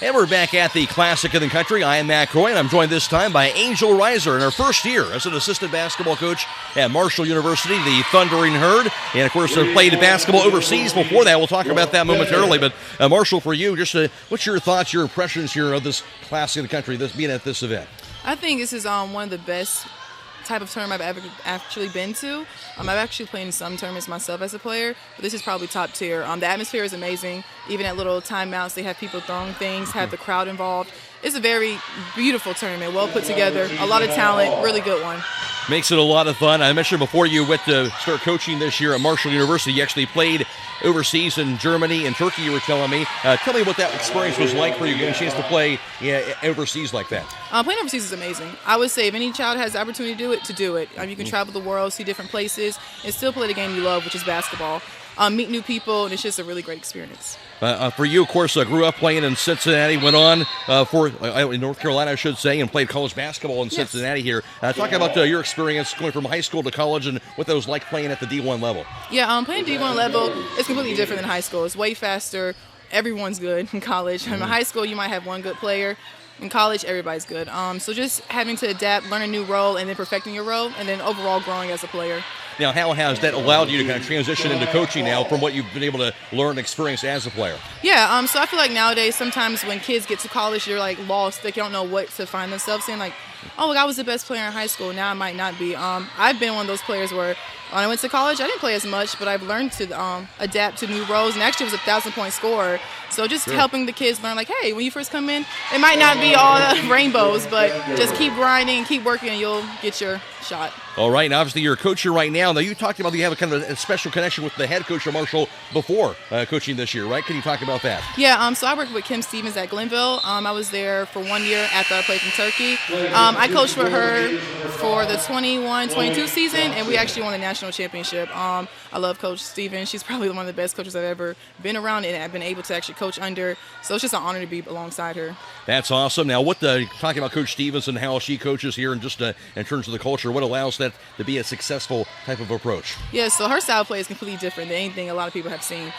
And we're back at the Classic in the Country. I am Matt Croy, and I'm joined this time by Angel Reiser in her first year as an assistant basketball coach at Marshall University, the Thundering Herd. And, of course, played basketball overseas before that. We'll talk about that momentarily. But, Marshall, for you, just what's your thoughts, your impressions here of this Classic in the Country, this being at this event? I think this is one of the best type of tournament I've ever actually been to. I've actually played in some tournaments myself as a player, but this is probably top tier. The atmosphere is amazing. Even at little timeouts, they have people throwing things, have the crowd involved. It's a very beautiful tournament, well put together, a lot of talent, really good one. Makes it a lot of fun. I mentioned before you went to start coaching this year at Marshall University. You actually played overseas in Germany and Turkey, you were telling me. Tell me what that experience was like for you, getting a chance to play overseas like that. Playing overseas is amazing. I would say if any child has the opportunity to do it. You can travel the world, see different places, and still play the game you love, which is basketball. Meet new people, and it's just a really great experience. For you, of course, grew up playing in Cincinnati, went on in North Carolina, I should say, and played college basketball in Cincinnati here. Talk about your experience going from high school to college and what that was like playing at the D1 level. Yeah, playing D1 level is completely different than high school. It's way faster. Everyone's good in college. In high school, you might have one good player. In college, everybody's good. So just having to adapt, learn a new role, and then perfecting your role, and then overall growing as a player. Now, how has that allowed you to kind of transition into coaching now from what you've been able to learn and experience as a player? Yeah, so I feel like nowadays sometimes when kids get to college, they're like lost. They don't know what to find themselves in. Like, oh, look, I was the best player in high school. Now I might not be. I've been one of those players where when I went to college, I didn't play as much, but I've learned to adapt to new roles, and actually was a 1,000-point scorer. So just helping the kids learn, like, hey, when you first come in, it might not be all rainbows, but just keep grinding, keep working, and you'll get your shot. All right, and obviously you're a coach here right now. Now, you talked about you have a kind of a special connection with the head coach of Marshall before coaching this year, right? Can you talk about that? Yeah, so I worked with Kim Stevens at Glenville. I was there for 1 year after I played in Turkey. I coached with her for the 21-22 season, and we actually won the national championship. I love Coach Stevens. She's probably one of the best coaches I've ever been around and I've been able to actually coach under. So it's just an honor to be alongside her. That's awesome. Now, talking about Coach Stevens and how she coaches here and just in terms of the culture, what allows that to be a successful type of approach? Yeah, so her style of play is completely different than anything a lot of people have seen.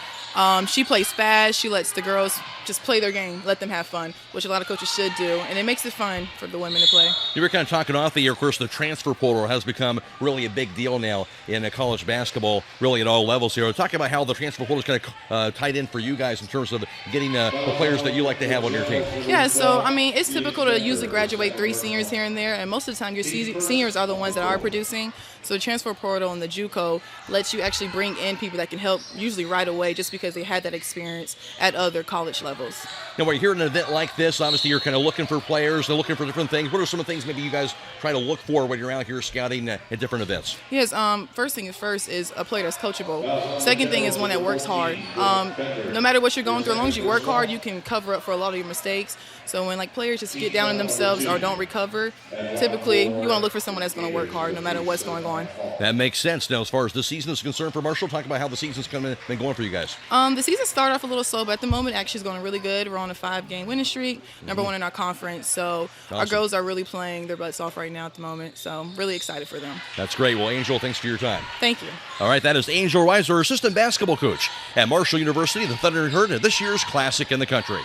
She plays fast. She lets the girls just play their game, let them have fun, which a lot of coaches should do, and it makes it fun for the women to play. You were kind of talking off the air. Of course, the transfer portal has become really a big deal now in college basketball, really at all levels here. Talk about how the transfer portal is kind of tied in for you guys in terms of getting the players that you like to have on your team. Yeah, so, it's typical to usually graduate 3 seniors here and there, and most of the time your seniors are the ones that are producing. So the transfer portal and the JUCO lets you actually bring in people that can help usually right away just because they had that experience at other college levels. Now, when you're here at an event like this, obviously you're kind of looking for players, they're looking for different things. What are some of the things maybe you guys try to look for when you're out here scouting at different events? Yes, first thing is a player that's coachable. Second thing is one that works hard. No matter what you're going through, as long as you work hard, you can cover up for a lot of your mistakes. So when players just get down on themselves or don't recover, typically you want to look for someone that's going to work hard no matter what's going on. That makes sense. Now, as far as the season is concerned for Marshall, talk about how the season's been going for you guys. The season started off a little slow, but at the moment, actually is going really good. We're on a 5-game winning streak, number 1 in our conference. So awesome. Our girls are really playing their butts off right now at the moment. So I'm really excited for them. That's great. Well, Angel, thanks for your time. Thank you. All right, that is Angel Reiser, assistant basketball coach at Marshall University, the Thundering Herd, at this year's Classic in the Country.